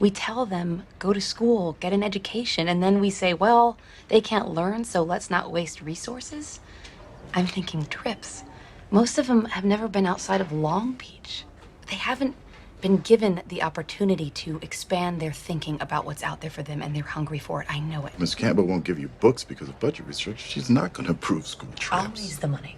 We tell them, go to school, get an education, and then we say, well, they can't learn, so let's not waste resources. I'm thinking trips. Most of them have never been outside of Long Beach. They haven't been given the opportunity to expand their thinking about what's out there for them, and they're hungry for it. I know it. Ms. Campbell won't give you books because of budget restrictions. She's not going to approve school trips. I'll raise the money.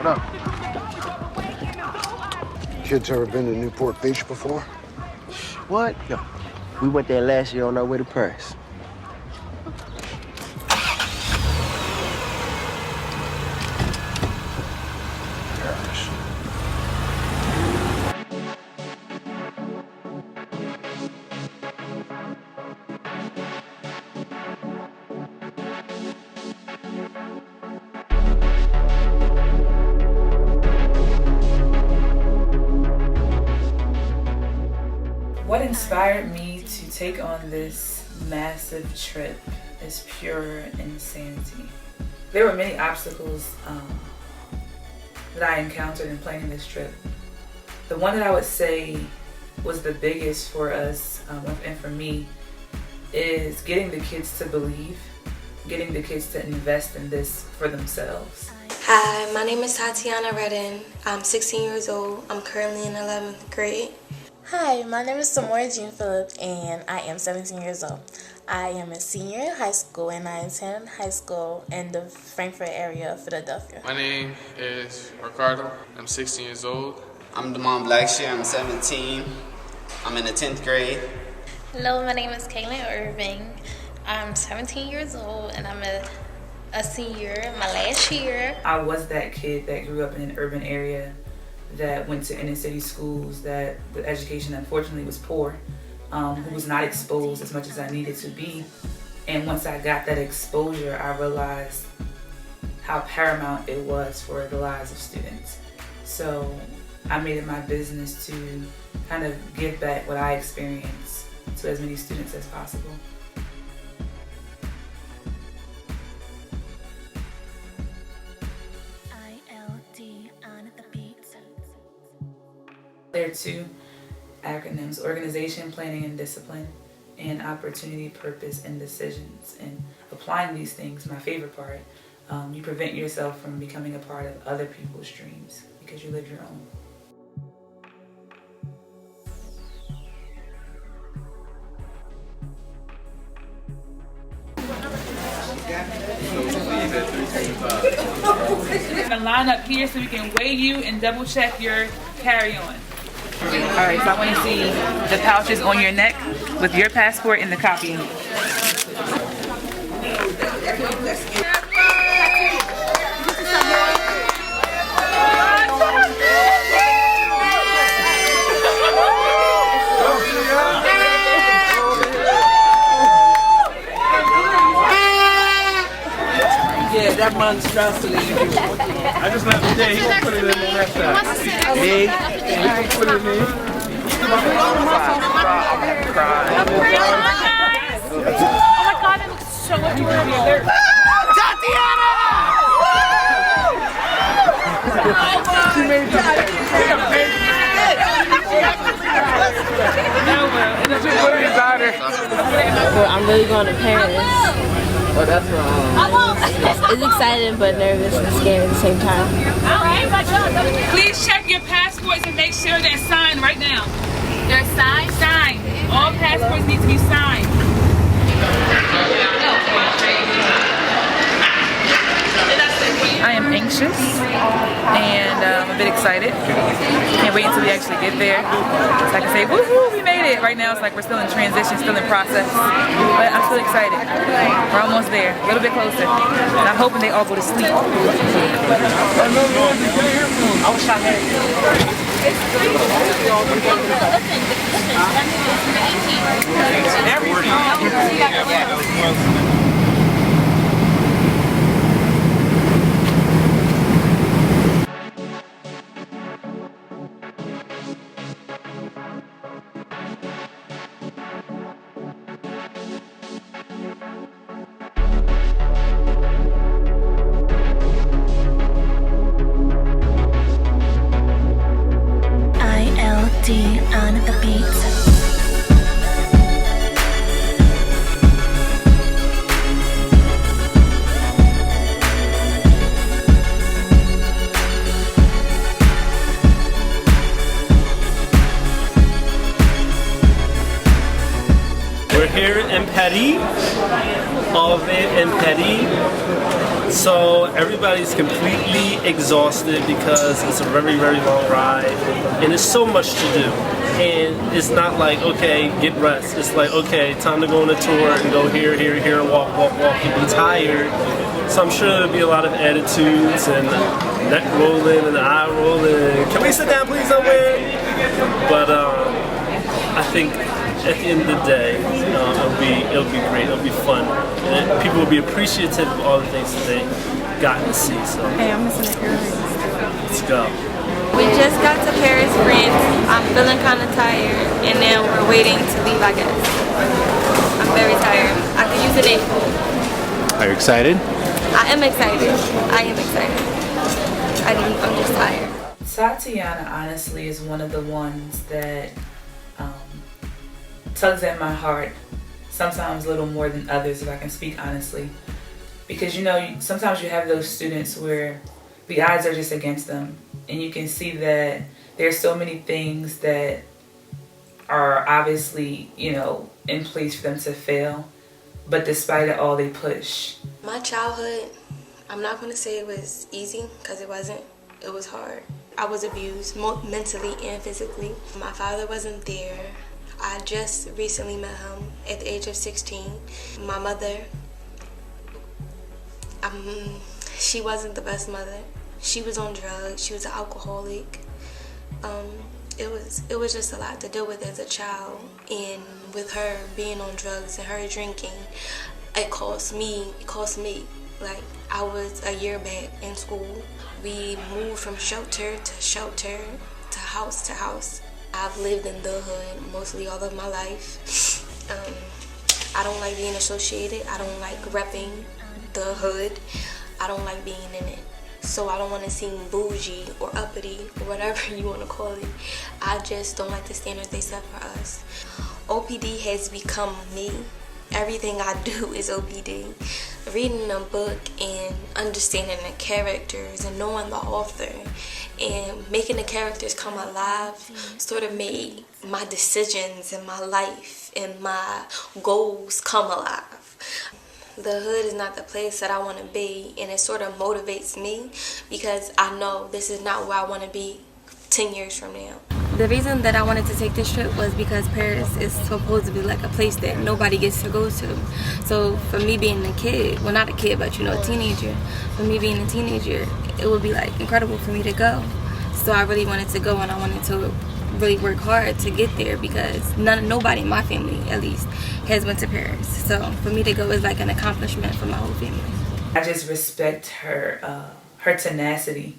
What up? Kids ever been to Newport Beach before? What? Yo, we went there last year on our way to Paris. What inspired me to take on this massive trip is pure insanity. There were many obstacles that I encountered in planning this trip. The one that I would say was the biggest for us and for me is getting the kids to believe, getting the kids to invest in this for themselves. Hi, my name is Tatiana Redden. I'm 16 years old. I'm currently in 11th grade. Hi, my name is Samora Jean Phillips, and I am 17 years old. I am a senior in high school, and I attend high school in the Frankfurt area of Philadelphia. My name is Ricardo. I'm 16 years old. I'm Damon Blackshear. I'm 17. I'm in the 10th grade. Hello, my name is Kaylin Irving. I'm 17 years old, and I'm a senior my last year. I was that kid that grew up in an urban area that went to inner city schools, that the education unfortunately was poor, who was not exposed as much as I needed to be. And once I got that exposure, I realized how paramount it was for the lives of students. So I made it my business to kind of give back what I experienced to as many students as possible. There are two acronyms: organization, planning, and discipline, and opportunity, purpose, and decisions. And applying these things, my favorite part, you prevent yourself from becoming a part of other people's dreams because you live your own. We're gonna line up here so we can weigh you and double check your carry-on. Alright, so I want to see the pouches on your neck with your passport and the copy. Yeah, that monstrosity. I just left it there. He won't put it in the next time. Me? He won't put it in there. Oh my god, it looks so adorable. Tatiana! She made Well, I'm really going to Paris. Oh, that's wrong. It's exciting but nervous and scary at the same time. Please check your passports and make sure they're signed right now. They're signed? Signed. All passports need to be signed. I am anxious and I'm a bit excited. Can't wait until we actually get there so I can say, woohoo, we made it. Right now it's like we're still in transition, still in process, but I'm still excited. We're almost there, a little bit closer, and I'm hoping they all go to sleep. petty, all of it and petty. So everybody's completely exhausted because it's a very, very long ride and there's so much to do. And it's not like, okay, get rest. It's like, okay, time to go on a tour and go here, here, here, walk, walk, walk, and be tired. So I'm sure there'll be a lot of attitudes and neck rolling and eye rolling. Can we sit down please somewhere? But I think at the end of the day, it'll be great. It'll be fun. And people will be appreciative of all the things that they got to see. So Hey, I'm missing a earring. let's go. We just got to Paris, France. I'm feeling kind of tired, and then we're waiting to leave, I guess. I'm very tired. I could use a day. Are you excited? I am excited. I am excited. I'm just tired. Tatiana honestly is one of the ones that tugs at my heart, sometimes a little more than others, if I can speak honestly. Because you know, sometimes you have those students where the odds are just against them, and you can see that there's so many things that are obviously, you know, in place for them to fail, but despite it all, they push. My childhood, I'm not going to say it was easy, because it wasn't. It was hard. I was abused, mentally and physically. My father wasn't there. I just recently met him at the age of 16. My mother, she wasn't the best mother. She was on drugs. She was an alcoholic. It was just a lot to deal with as a child. And with her being on drugs and her drinking, it cost me. Like, I was a year back in school. We moved from shelter to house. I've lived in the hood mostly all of my life. I don't like being associated. I don't like repping the hood. I don't like being in it. So I don't want to seem bougie or uppity or whatever you want to call it. I just don't like the standards they set for us. OPD has become me. Everything I do is OPD. Reading a book and understanding the characters and knowing the author and making the characters come alive sort of made my decisions in my life and my goals come alive. The hood is not the place that I want to be, and it sort of motivates me because I know this is not where I want to be 10 years from now. The reason that I wanted to take this trip was because Paris is supposed to be like a place that nobody gets to go to. So for me being a kid, well not a kid, but you know, a teenager, for me being a teenager, it would be like incredible for me to go. So I really wanted to go, and I wanted to really work hard to get there because nobody in my family, at least, has went to Paris. So for me to go is like an accomplishment for my whole family. I just respect her tenacity.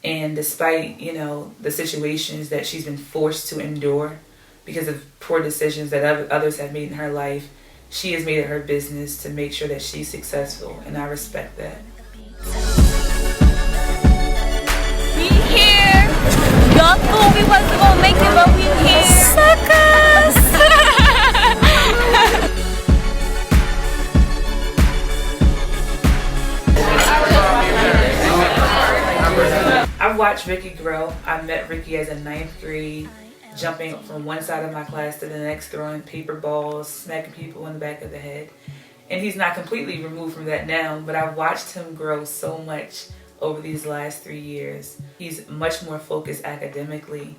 And despite, you know, the situations that she's been forced to endure because of poor decisions that others have made in her life, she has made it her business to make sure that she's successful, and I respect that. We here. Y'all thought we wasn't gonna make it, but we here. Suckers! I've watched Ricky grow. I met Ricky as a 9th grade, jumping from one side of my class to the next, throwing paper balls, smacking people in the back of the head. And he's not completely removed from that now, but I've watched him grow so much over these last 3 years. He's much more focused academically.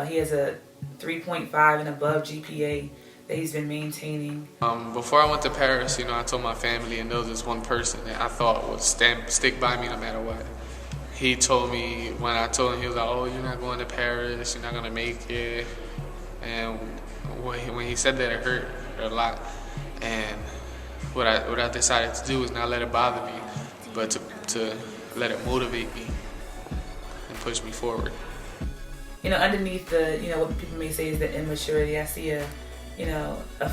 He has a 3.5 and above GPA that he's been maintaining. Before I went to Paris, you know, I told my family, and there was this one person that I thought would stick by me no matter what. He told me, when I told him, he was like, oh, you're not going to Paris, you're not going to make it. And when he said that, it hurt a lot. And what I decided to do is not let it bother me, but to let it motivate me and push me forward. You know, underneath the, you know, what people may say is the immaturity, I see a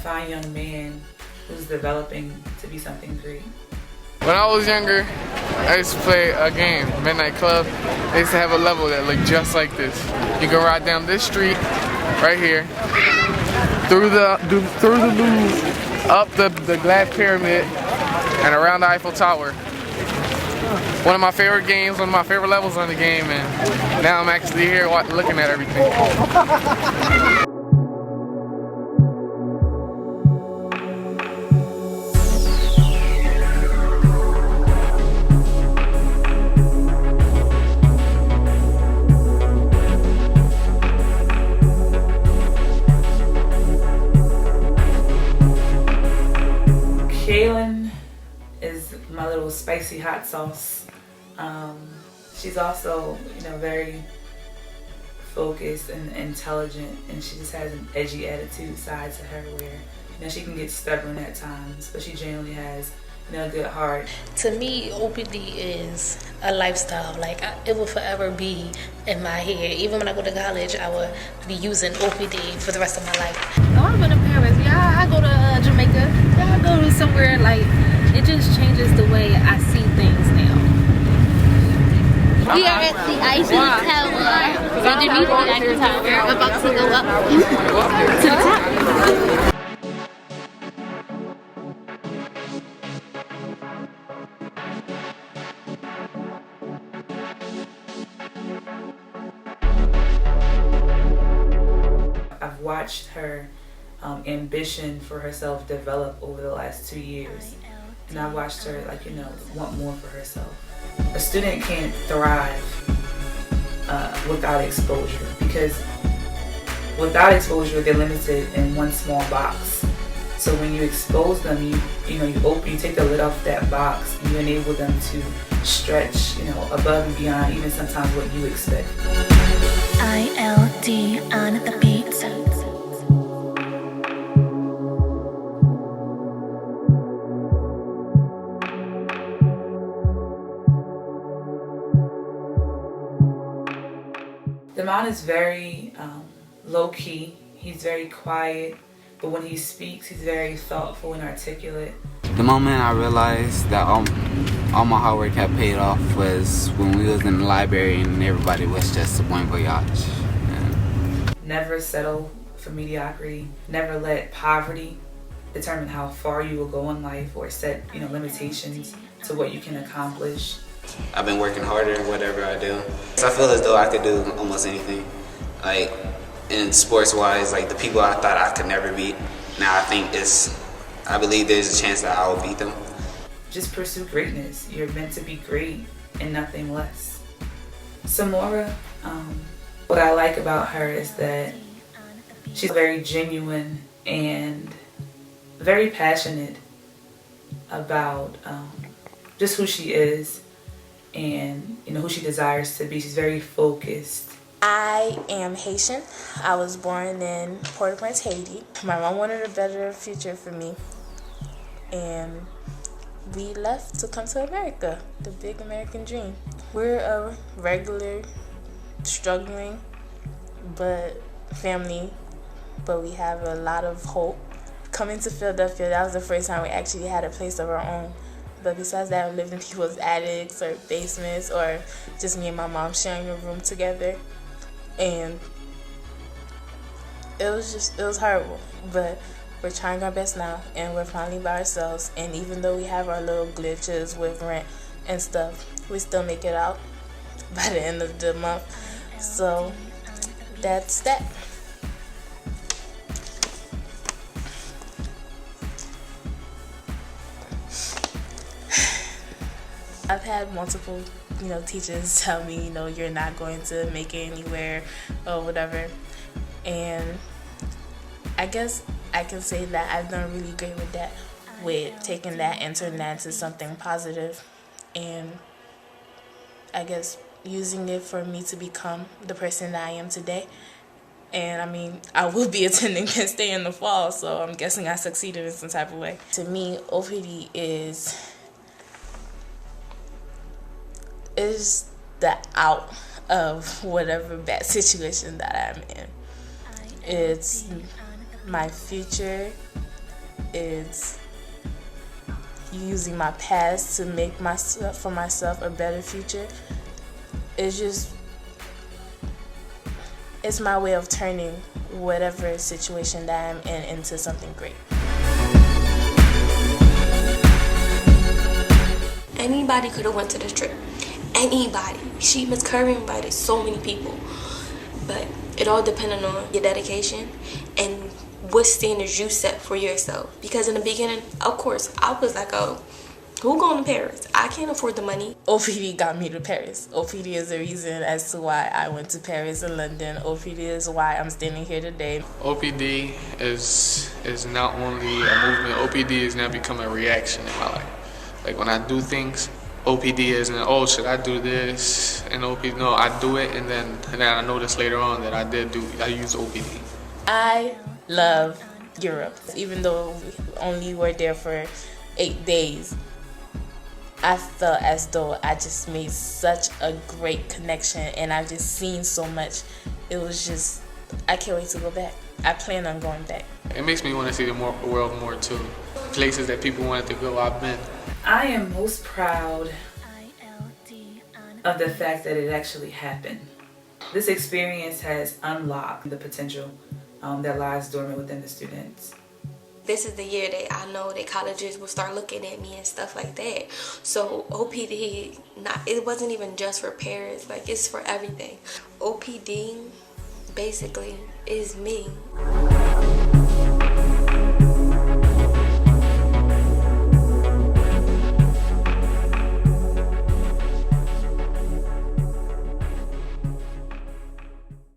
fine young man who's developing to be something great. When I was younger, I used to play a game, Midnight Club. They used to have a level that looked just like this. You can ride down this street, right here, through the Louvre, up the glass pyramid, and around the Eiffel Tower. One of my favorite games, one of my favorite levels on the game, and now I'm actually here looking at everything. spicy hot sauce. She's also, very focused and intelligent, and she just has an edgy attitude side to her where, she can get stubborn at times, but she genuinely has, a good heart. To me, OPD is a lifestyle. Like, it will forever be in my head. Even when I go to college, I will be using OPD for the rest of my life. Oh, I've been to Paris. Yeah, I go to Jamaica. Yeah, I go to somewhere, like, it just changes the way I see things now. We are at the Eiffel Tower. Underneath the Eiffel Tower. We're about to go up to the top. I've watched her ambition for herself develop over the last 2 years. And I've watched her, want more for herself. A student can't thrive without exposure, because without exposure, they're limited in one small box. So when you expose them, you take the lid off that box, and you enable them to stretch, above and beyond even sometimes what you expect. ILD on the beat. Damon is very low-key. He's very quiet, but when he speaks, he's very thoughtful and articulate. The moment I realized that all my hard work had paid off was when we was in the library and everybody was just a bon voyage. Yeah. Never settle for mediocrity. Never let poverty determine how far you will go in life or set limitations to what you can accomplish. I've been working harder in whatever I do. So I feel as though I could do almost anything. Like, in sports-wise, like the people I thought I could never beat, now I believe there's a chance that I will beat them. Just pursue greatness. You're meant to be great and nothing less. Samora, what I like about her is that she's very genuine and very passionate about just who she is and who she desires to be. She's very focused. I am Haitian. I was born in Port-au-Prince, Haiti. My mom wanted a better future for me, and we left to come to America, the big American dream. We're a regular, struggling, but family, but we have a lot of hope. Coming to Philadelphia, that was the first time we actually had a place of our own. But besides that, we lived in people's attics or basements, or just me and my mom sharing a room together. And it was horrible. But we're trying our best now, and we're finally by ourselves. And even though we have our little glitches with rent and stuff, we still make it out by the end of the month. So that's that. I've had multiple, teachers tell me, you're not going to make it anywhere or whatever. And I guess I can say that I've done really great with that, with taking that and turning that into something positive. And I guess using it for me to become the person that I am today. And I will be attending Penn State in the fall, so I'm guessing I succeeded in some type of way. To me, OPD is the out of whatever bad situation that I'm in. It's my future. It's using my past to make for myself a better future. It's my way of turning whatever situation that I'm in into something great. Anybody could have went to this trip. Anybody. She Miss Curry invited so many people. But it all depended on your dedication and what standards you set for yourself. Because in the beginning, of course, I was like, oh, who going to Paris? I can't afford the money. OPD got me to Paris. OPD is the reason as to why I went to Paris and London. OPD is why I'm standing here today. OPD is not only a movement. OPD has now become a reaction in my life. Like when I do things, OPD is, and oh, should I do this? And OPD, no, I do it, and then I noticed later on that I use OPD. I love Europe. Even though we only were there for 8 days, I felt as though I just made such a great connection, and I've just seen so much. It was just, I can't wait to go back. I plan on going back. It makes me want to see the world more too. Places that people wanted to go, I've been. I am most proud of the fact that it actually happened. This experience has unlocked the potential that lies dormant within the students. This is the year that I know that colleges will start looking at me and stuff like that. So OPD, it wasn't even just for Paris, like it's for everything. OPD basically is me.